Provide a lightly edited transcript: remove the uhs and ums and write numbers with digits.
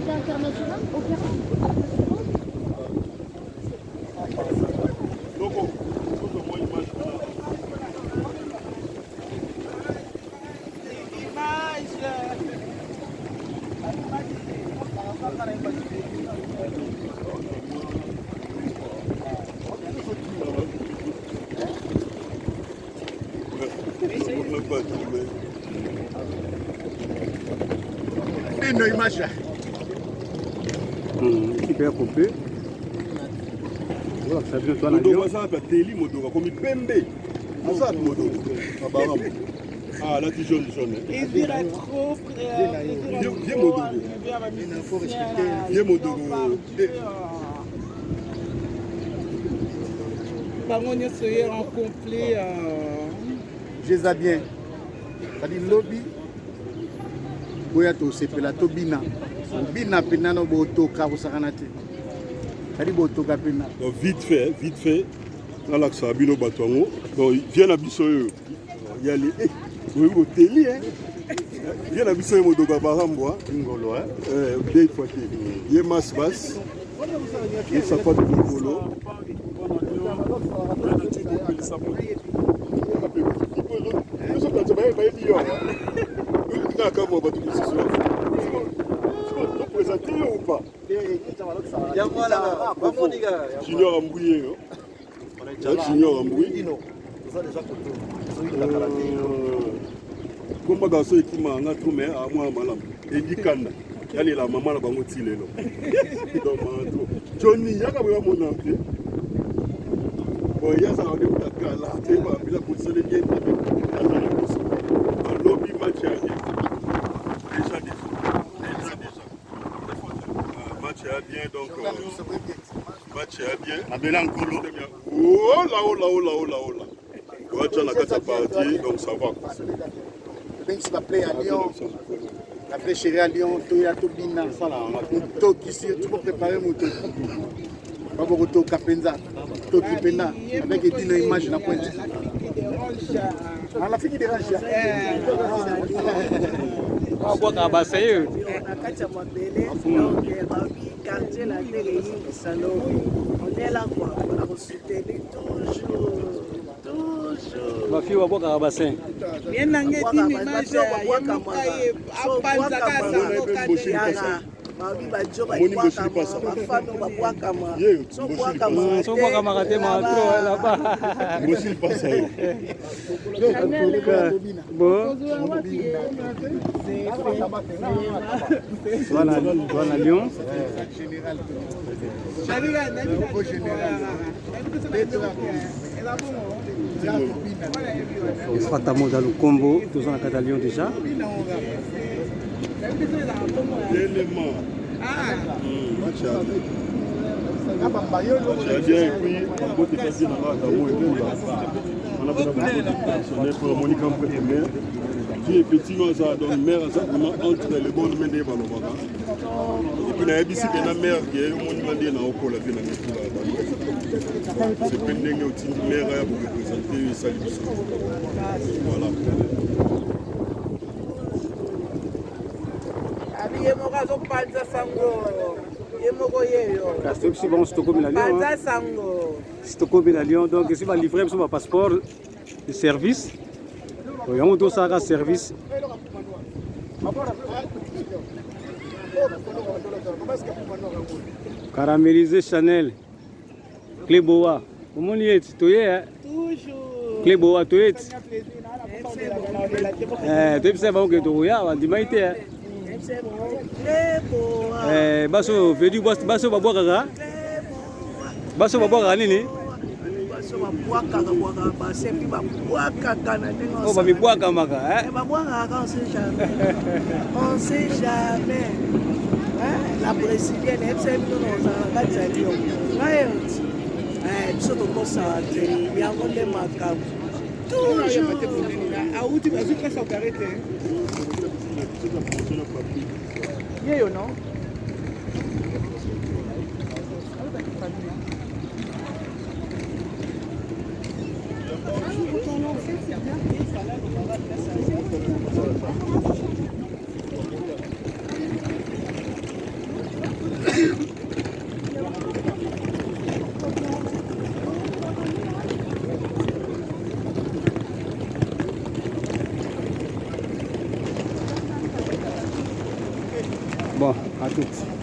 International, opéra. Une image là. Équipe est coupée. Voilà, ça vient toi dans Modoka ça va teli modoka comme pembe. Ça modoka. Ah là tu jaune. Il vira trop Viens modoka. Viens modoka. Bango nyonso ye en complet. Je les ai bien. C'est-à-dire lobby. Boya to sepela to bina. Bina pena no boto ka usakanate. C'est-à-dire boto ka pena. Donc vite fait. Dans l'axe abino batwango. Donc viens à biso yo. Y aller. Oui au teli hein. Viens à biso yo modoka barambo ngolo hein. Deux fois que. Yé masse basse. Et ça pas de ngolo. Ou pas? Junior Ambouillé. Junior Ambouillé. Comme garçon qui m'a trouvé à moi malam. Et dit Kanda. Elle est la maman la bango tilé là. Johnny, y'a quand même mon entrée. Bon, il y a ça on est au Dakar là. Et bah, il a poussé les gains. Un lobby match à déjà. Match à bien donc. Match à bien. Abela Nkolo. Oh là. Watch la carte partie donc ça va. Ben si va play à Lyon. Après chéri à Lyon, to ya to bina. To ici, tu peux préparer mon to. Pas beaucoup to Kapenza. To Kipena avec une image na pointe. Ah la fille qui dérange. Kwa kabasa hiyo. Nakati ya mabele donc babi quartier la télé yi salon. On est là quoi pour soutenir toujours. Bafi wa kwa kabasa. Bien nange dini image ya mukaye apanza kasa babi bajo ba bafano babwakama So kwa kama katema trop là-bas. Moi pas ça. Bon. Voilà Lyon. Il sera tamo dans le combo, tous en Catalogne Lyon déjà. L'élément. Match à bien et puis on peut te passer dans la gamme et bien on a besoin de pour Monica Mpetemé qui est petit ça donc mère ça vraiment entre les bonnes mains des ballons et puis na ebisi na mère qui est monument de na okola pe na c'est pending au team mère ya pour représenter Salibiso voilà. Ye mokazo panza sango ye moko yeyo C'est aussi bon Stockholm la Lyon. panza sango Stockholm la Lyon donc si va livrer son passeport de service. Il y a un autre ça service. Caramélisé Chanel. Cléboa. Comment y est-ce? Tu es toujours Cléboa, tu es. Tu sais pas que tu es là, tu m'as été. Baso, vedu baso babwaka. Baso babwaka nini? baso babwakaka bwaka basepi babwakaka na ndenge Oh, babwaka maka, babwakaka on sait jamais la brésilienne ebisa bino ozala na kati ya lio ngai oti biso tokosala te yango nde makambo auti bazokasa okare te yeyo non Bon, à toutes.